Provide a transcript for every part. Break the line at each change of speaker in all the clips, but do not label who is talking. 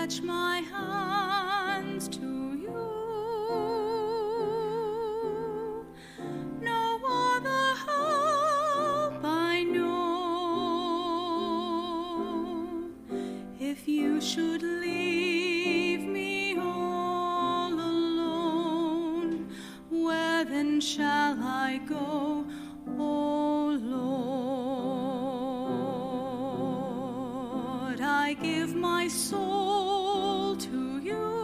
stretch my hands to you. No other help I know. If you should leave me all alone, where then shall I go, O Lord? I give my soul to you.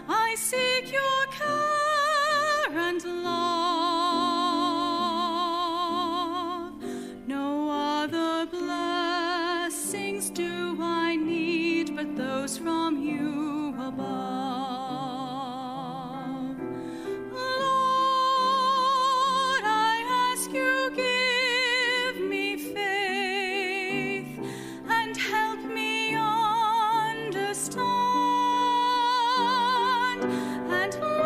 I seek your care and love. No other blessings do I need but those from you above. Lord, I ask you, give me faith and help me understand. And Lord,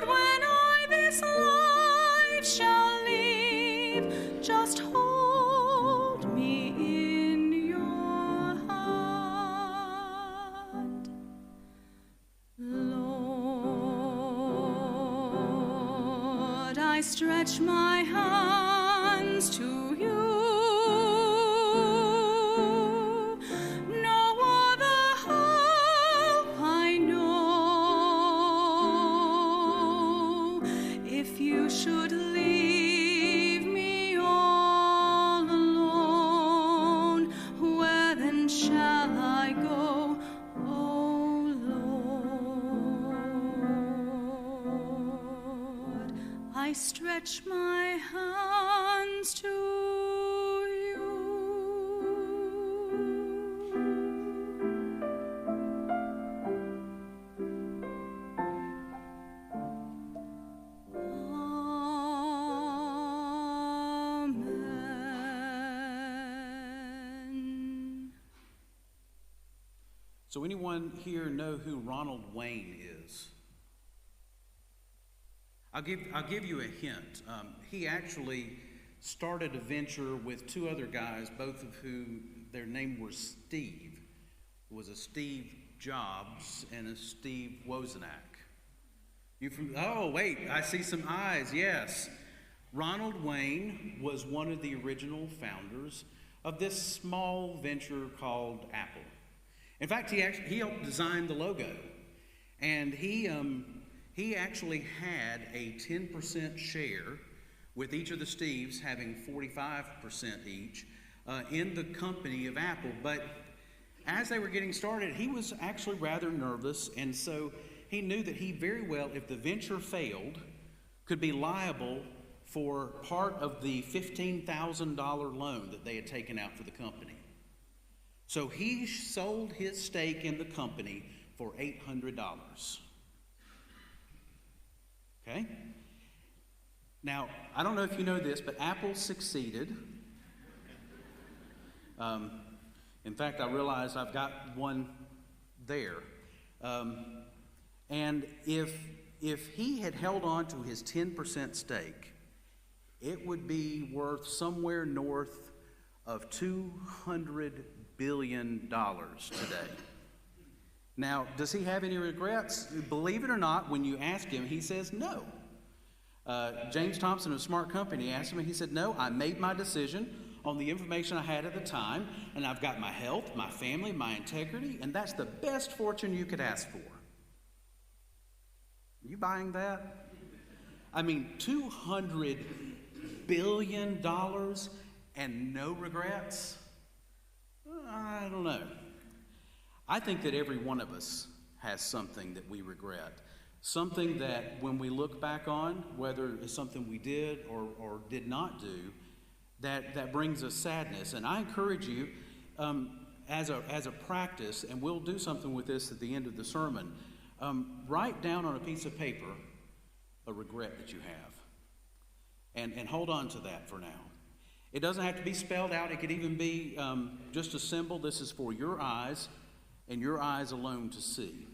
when I this life shall leave, just hold me in your hand. Lord, I stretch my hands to you. No other help I know. If you should leave me all alone, where then shall I go, O Lord? I stretch my hands to you. Amen.
So anyone here know who Ronald Wayne is? I'll give you a hint. He actually started a venture with two other guys, both of whom their name was Steve. It was a Steve Jobs and a Steve Wozniak. Oh, wait, I see some eyes, yes. Ronald Wayne was one of the original founders of this small venture called Apple. In fact, he helped design the logo, and he actually had a 10% share, with each of the Steves having 45% each, in the company of Apple. But as they were getting started, he was actually rather nervous, and so he knew that he very well, if the venture failed, could be liable for part of the $15,000 loan that they had taken out for the company. So he sold his stake in the company for $800. Okay? Now, I don't know if you know this, but Apple succeeded. In fact, I realize I've got one there. And if he had held on to his 10% stake, it would be worth somewhere north of $200 billion today. Now, does he have any regrets? Believe it or not, when you ask him, he says no. James Thompson of Smart Company asked him, and he said, no, I made my decision on the information I had at the time, and I've got my health, my family, my integrity, and that's the best fortune you could ask for. Are you buying that? I mean, $200 billion and no regrets? I don't know. I think that every one of us has something that we regret. Something that when we look back on, whether it's something we did or did not do, that brings us sadness. And I encourage you, as a practice, and we'll do something with this at the end of the sermon, write down on a piece of paper a regret that you have. And hold on to that for now. It doesn't have to be spelled out. It could even be just a symbol. This is for your eyes and your eyes alone to see.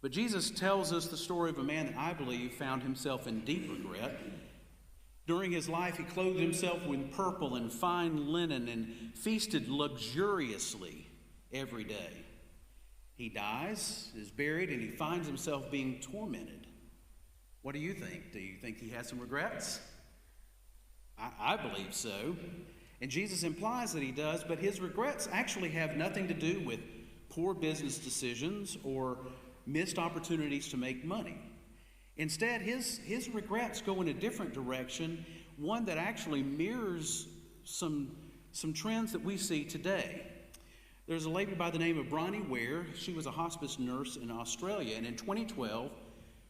But Jesus tells us the story of a man that I believe found himself in deep regret. During his life, he clothed himself with purple and fine linen and feasted luxuriously every day. He dies, is buried, and he finds himself being tormented. What do you think? Do you think he has some regrets? I believe so. And Jesus implies that he does, but his regrets actually have nothing to do with poor business decisions or missed opportunities to make money. Instead, his regrets go in a different direction, one that actually mirrors some trends that we see today. There's a lady by the name of Bronnie Ware. She was a hospice nurse in Australia, and in 2012,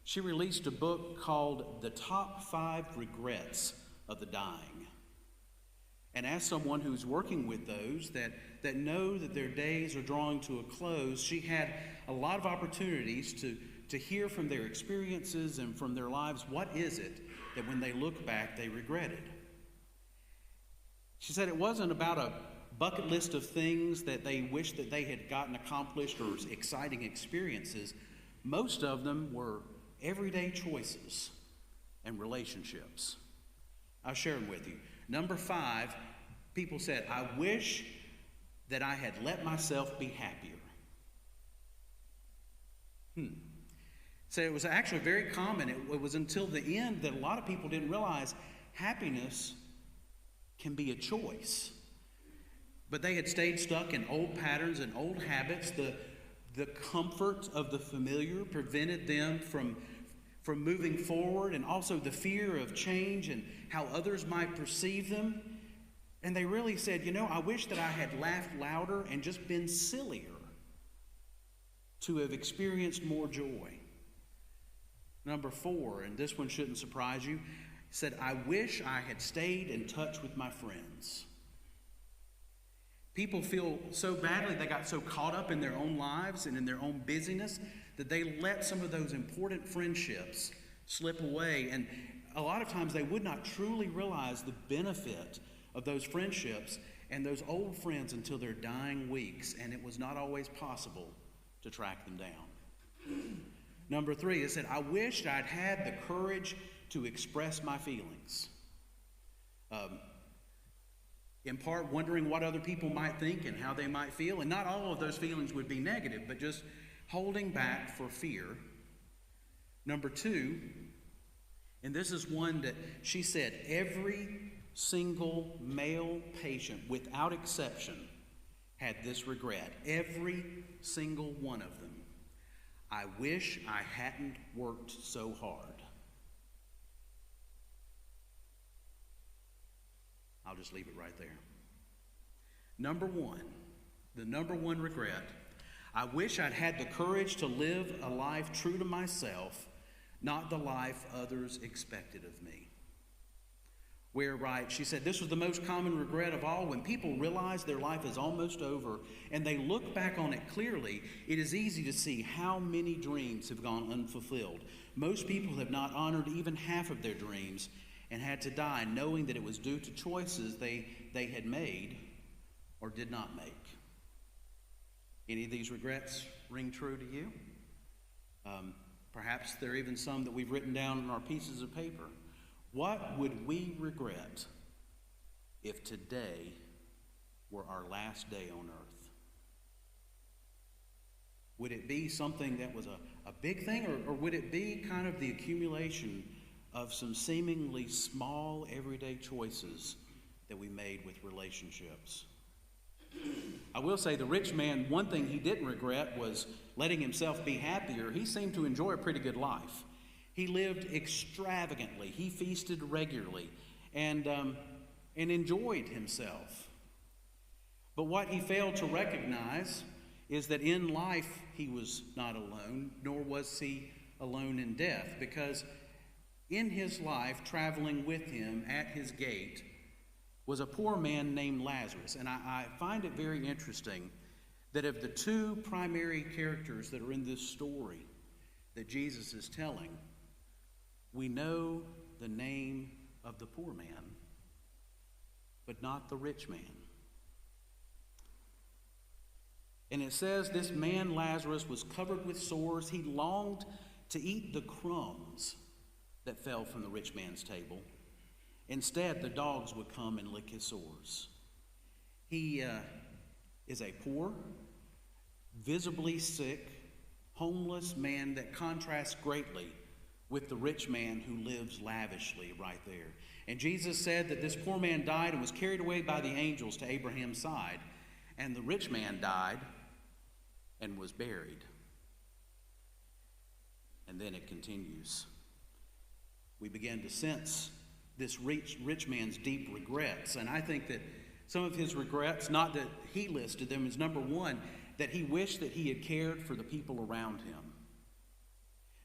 she released a book called The Top 5 Regrets of the Dying. And as someone who's working with those that know that their days are drawing to a close, she had a lot of opportunities to hear from their experiences and from their lives, what is it that when they look back they regretted. She said it wasn't about a bucket list of things that they wish that they had gotten accomplished or exciting experiences. Most of them were everyday choices and relationships. I'll share them with you. Number 5, people said, I wish that I had let myself be happier. So it was actually very common. It was until the end that a lot of people didn't realize happiness can be a choice. But they had stayed stuck in old patterns and old habits. The comfort of the familiar prevented them from moving forward, and also the fear of change and how others might perceive them. And they really said, I wish that I had laughed louder and just been sillier to have experienced more joy. Number 4, and this one shouldn't surprise you, said, I wish I had stayed in touch with my friends. People feel so badly, they got so caught up in their own lives and in their own busyness that they let some of those important friendships slip away. And a lot of times they would not truly realize the benefit of those friendships and those old friends until their dying weeks, and it was not always possible to track them down. Number 3, it said, I wished I'd had the courage to express my feelings. In part, wondering what other people might think and how they might feel. And not all of those feelings would be negative, but just holding back for fear. Number 2, and this is one that she said, every single male patient, without exception, had this regret. Every single one of them. I wish I hadn't worked so hard. I'll just leave it right there. Number 1, the number 1 regret, I wish I'd had the courage to live a life true to myself, not the life others expected of me. Ware writes, she said, this was the most common regret of all. When people realize their life is almost over and they look back on it clearly, it is easy to see how many dreams have gone unfulfilled. Most people have not honored even half of their dreams and had to die knowing that it was due to choices they had made or did not make. Any of these regrets ring true to you? Perhaps there are even some that we've written down on our pieces of paper. What would we regret if today were our last day on earth? Would it be something that was a big thing, or would it be kind of the accumulation of some seemingly small everyday choices that we made with relationships? I will say the rich man, one thing he didn't regret was letting himself be happier. He seemed to enjoy a pretty good life. He lived extravagantly. He feasted regularly and enjoyed himself. But what he failed to recognize is that in life he was not alone, nor was he alone in death, because in his life, traveling with him at his gate, was a poor man named Lazarus. And I find it very interesting that of the 2 primary characters that are in this story that Jesus is telling, we know the name of the poor man, but not the rich man. And it says this man Lazarus was covered with sores. He longed to eat the crumbs that fell from the rich man's table. Instead, the dogs would come and lick his sores. He is a poor, visibly sick, homeless man that contrasts greatly with the rich man who lives lavishly right there. And Jesus said that this poor man died and was carried away by the angels to Abraham's side, and the rich man died and was buried. And then it continues. We begin to sense this rich man's deep regrets. And I think that some of his regrets, not that he listed them, is number one, that he wished that he had cared for the people around him.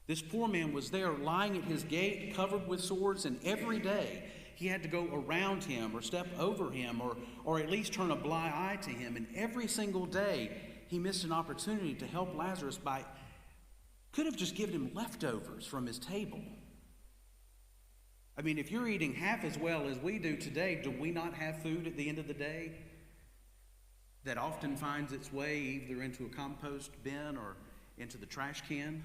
This poor man was there lying at his gate, covered with sores, and every day he had to go around him or step over him or at least turn a blind eye to him. And every single day he missed an opportunity to help Lazarus could have just given him leftovers from his table. I mean, if you're eating half as well as we do today, do we not have food at the end of the day that often finds its way either into a compost bin or into the trash can?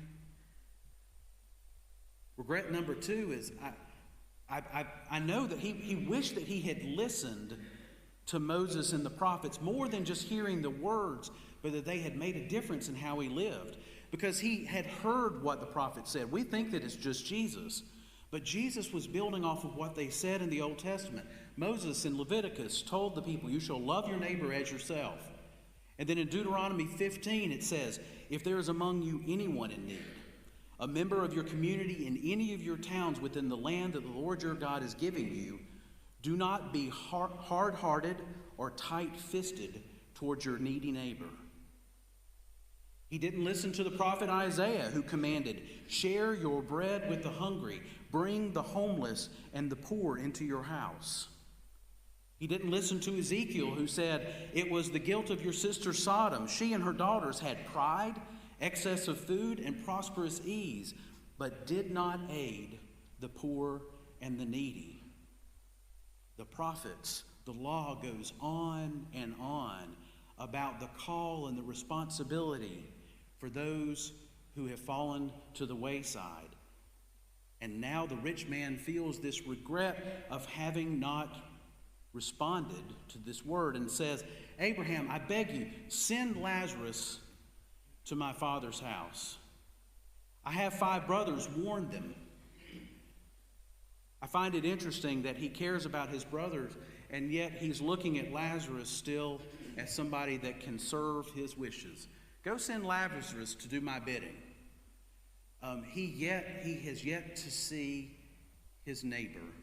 Regret number two is I know that he wished that he had listened to Moses and the prophets more than just hearing the words, but that they had made a difference in how he lived. Because he had heard what the prophets said. We think that it's just Jesus. But Jesus was building off of what they said in the Old Testament. Moses in Leviticus told the people, "You shall love your neighbor as yourself." And then in Deuteronomy 15 it says, "If there is among you anyone in need, a member of your community in any of your towns within the land that the Lord your God is giving you, do not be hard-hearted or tight-fisted towards your needy neighbor." He didn't listen to the prophet Isaiah, who commanded, "Share your bread with the hungry, bring the homeless and the poor into your house." He didn't listen to Ezekiel, who said, "It was the guilt of your sister Sodom. She and her daughters had pride, excess of food, and prosperous ease, but did not aid the poor and the needy." The prophets, the law goes on and on about the call and the responsibility for those who have fallen to the wayside. And now the rich man feels this regret of having not responded to this word and says, "Abraham, I beg you, send Lazarus to my father's house. I have 5 brothers, warn them." I find it interesting that he cares about his brothers, and yet he's looking at Lazarus still as somebody that can serve his wishes. Go send Lazarus to do my bidding. He has yet to see his neighbor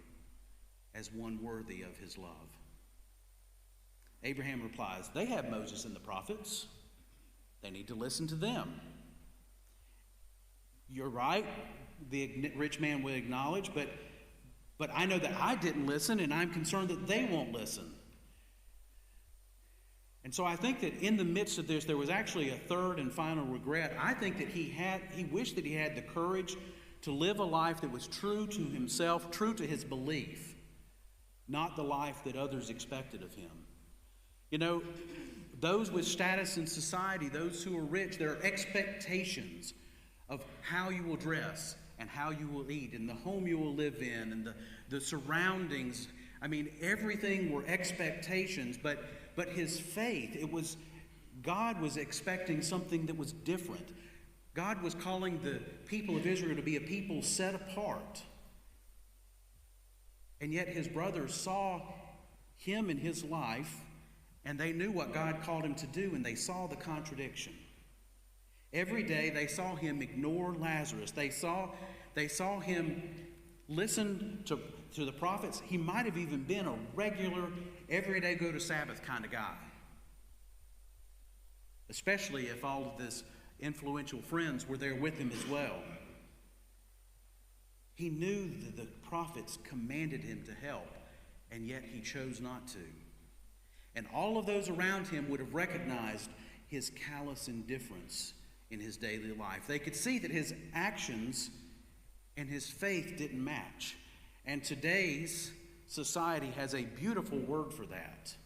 as one worthy of his love. Abraham replies, "They have Moses and the prophets. They need to listen to them." You're right, the rich man would acknowledge, but I know that I didn't listen, and I'm concerned that they won't listen. And so I think that in the midst of this, there was actually a third and final regret. I think that he wished that he had the courage to live a life that was true to himself, true to his belief, not the life that others expected of him. You know, those with status in society, those who are rich, there are expectations of how you will dress and how you will eat and the home you will live in and the surroundings. I mean, everything were expectations, but his faith, God was expecting something that was different. God was calling the people of Israel to be a people set apart. And yet his brothers saw him in his life, and they knew what God called him to do, and they saw the contradiction. Every day they saw him ignore Lazarus. They saw him listen to the prophets. He might have even been a regular, everyday go to Sabbath kind of guy. Especially if all of his influential friends were there with him as well. He knew that the prophets commanded him to help, and yet he chose not to. And all of those around him would have recognized his callous indifference in his daily life. They could see that his actions and his faith didn't match. And today's society has a beautiful word for that,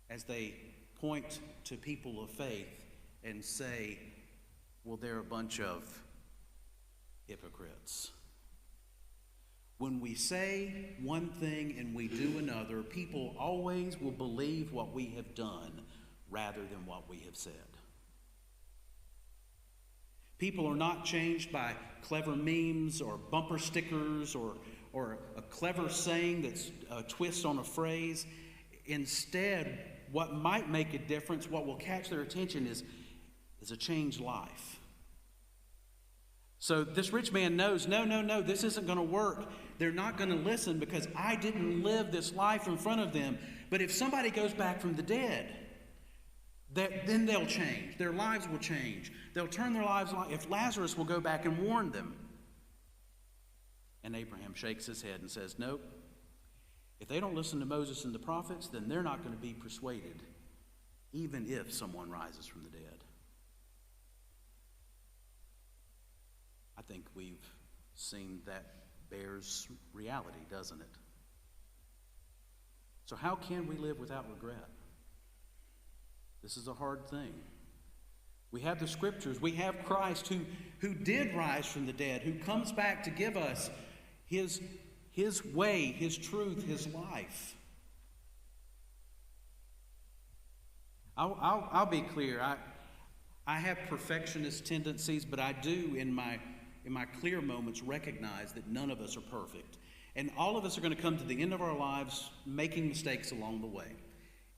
as they point to people of faith and say, well, they're a bunch of hypocrites. When we say one thing and we do another, people always will believe what we have done rather than what we have said. People are not changed by clever memes or bumper stickers or a clever saying that's a twist on a phrase. Instead, what might make a difference, what will catch their attention is a changed life. So this rich man knows, no, this isn't going to work. They're not going to listen because I didn't live this life in front of them. But if somebody goes back from the dead, then they'll change. Their lives will change. They'll turn their lives around. If Lazarus will go back and warn them. And Abraham shakes his head and says, nope. If they don't listen to Moses and the prophets, then they're not going to be persuaded, even if someone rises from the dead. I think we've seen that bears reality, doesn't it? So how can we live without regret? This is a hard thing. We have the scriptures. We have Christ who did rise from the dead, who comes back to give us his way, his truth, his life. I'll be clear. I have perfectionist tendencies, but I do in my clear moments recognize that none of us are perfect. And all of us are going to come to the end of our lives making mistakes along the way.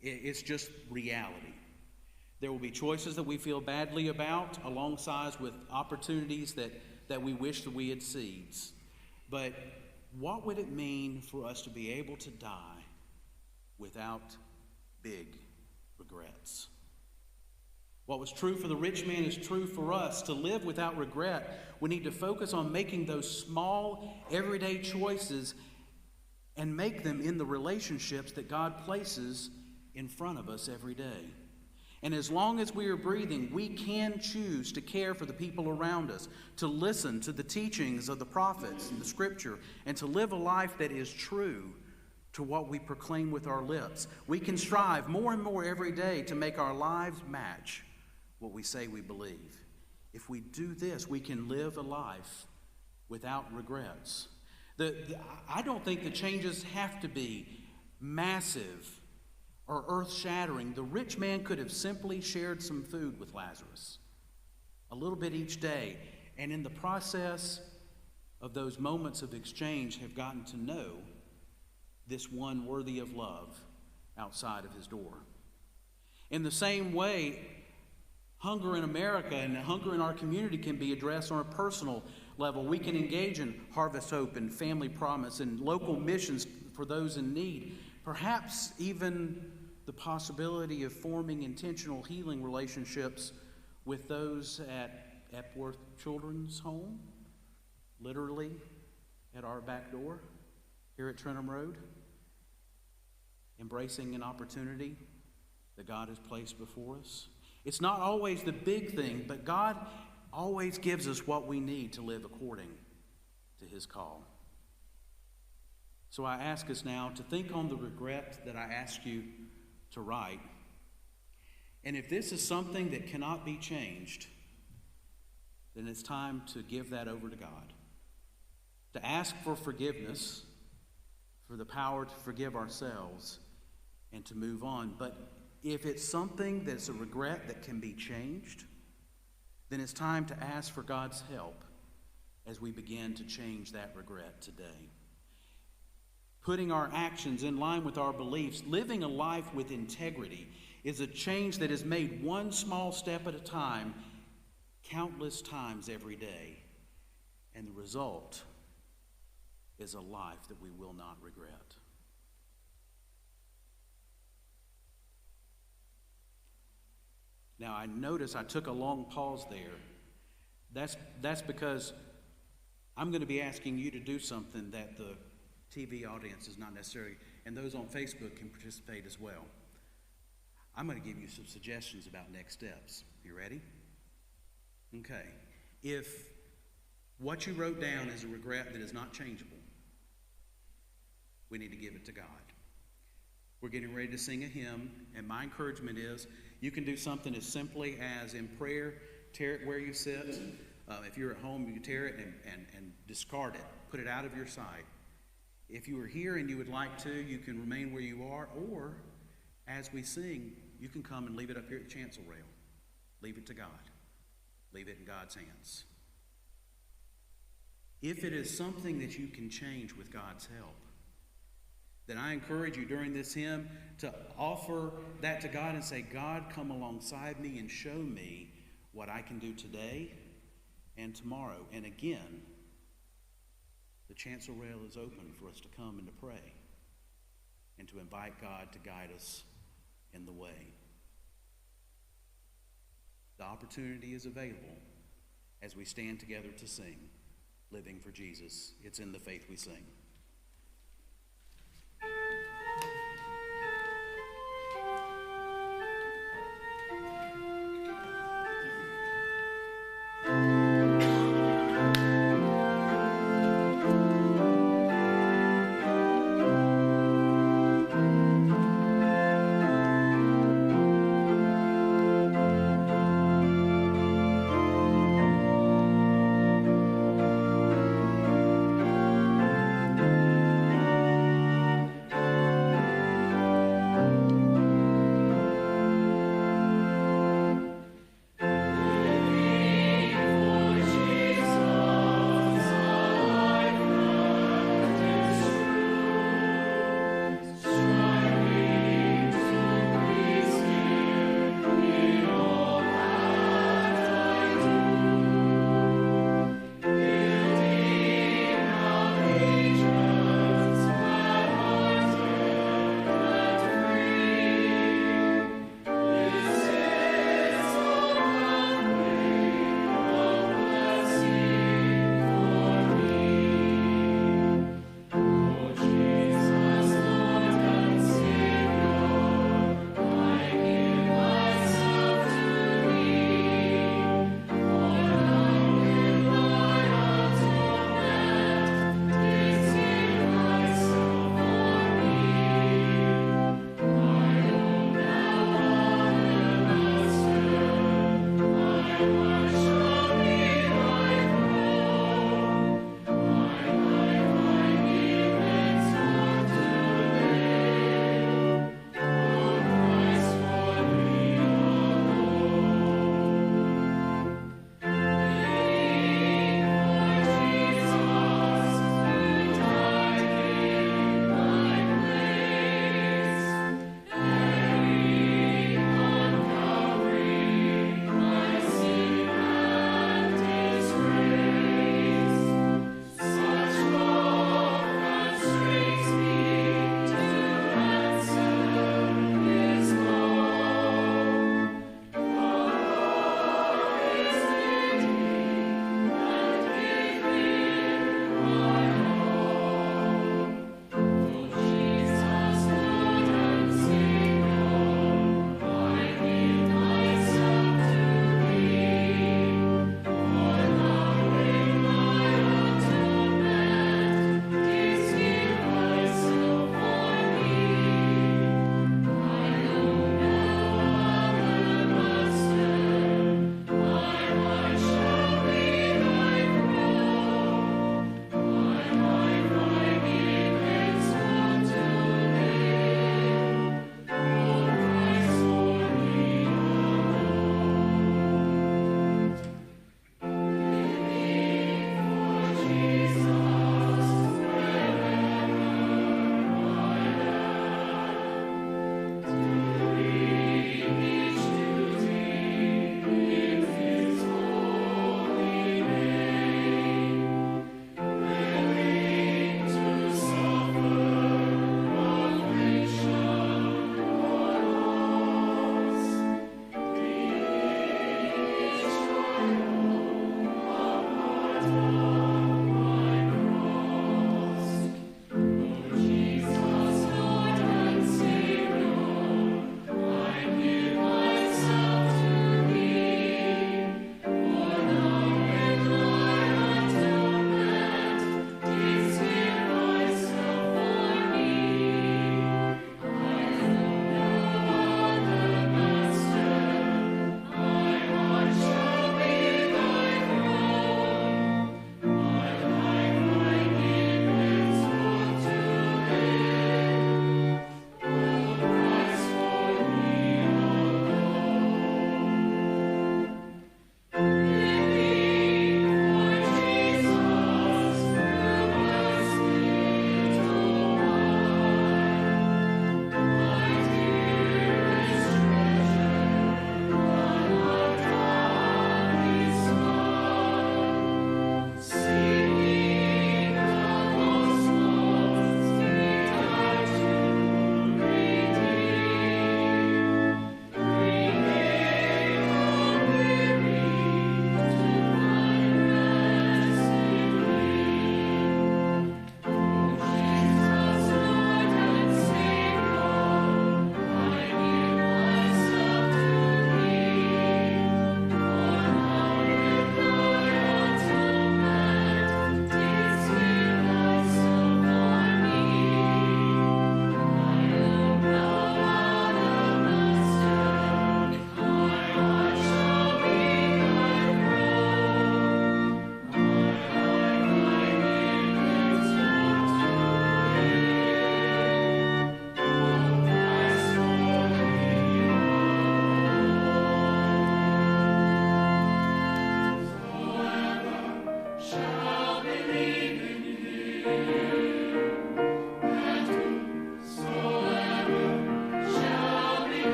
It's just reality. There will be choices that we feel badly about alongside with opportunities that we wish that we had seized. But what would it mean for us to be able to die without big regrets? What was true for the rich man is true for us. To live without regret, we need to focus on making those small, everyday choices and make them in the relationships that God places in front of us every day. And as long as we are breathing, we can choose to care for the people around us, to listen to the teachings of the prophets and the scripture, and to live a life that is true to what we proclaim with our lips. We can strive more and more every day to make our lives match what we say we believe. If we do this, we can live a life without regrets. I don't think the changes have to be massive or earth-shattering. The rich man could have simply shared some food with Lazarus, a little bit each day, and in the process of those moments of exchange have gotten to know this one worthy of love outside of his door. In the same way, hunger in America and hunger in our community can be addressed on a personal level. We can engage in Harvest Hope and Family Promise and local missions for those in need. Perhaps even the possibility of forming intentional healing relationships with those at Epworth Children's Home, literally at our back door here at Trentham Road, embracing an opportunity that God has placed before us. It's not always the big thing, but God always gives us what we need to live according to his call. So I ask us now to think on the regret that I asked you to write. And if this is something that cannot be changed, then it's time to give that over to God. To ask for forgiveness, for the power to forgive ourselves, and to move on. But if it's something that's a regret that can be changed, then it's time to ask for God's help as we begin to change that regret today. Putting our actions in line with our beliefs, living a life with integrity, is a change that is made one small step at a time, countless times every day. And the result is a life that we will not regret. Now, I notice I took a long pause there. That's because I'm going to be asking you to do something that the TV audience is not necessarily, and those on Facebook can participate as well. I'm going to give you some suggestions about next steps. You ready? Okay. If what you wrote down is a regret that is not changeable, we need to give it to God. We're getting ready to sing a hymn, and my encouragement is you can do something as simply as in prayer, tear it where you sit. If you're at home, you can tear it and discard it. Put it out of your sight. If you are here and you would like to, you can remain where you are, or as we sing, you can come and leave it up here at the chancel rail. Leave it to God. Leave it in God's hands. If it is something that you can change with God's help, then I encourage you during this hymn to offer that to God and say, God, come alongside me and show me what I can do today and tomorrow. And again, the chancel rail is open for us to come and to pray and to invite God to guide us in the way. The opportunity is available as we stand together to sing, Living for Jesus. It's in the faith we sing.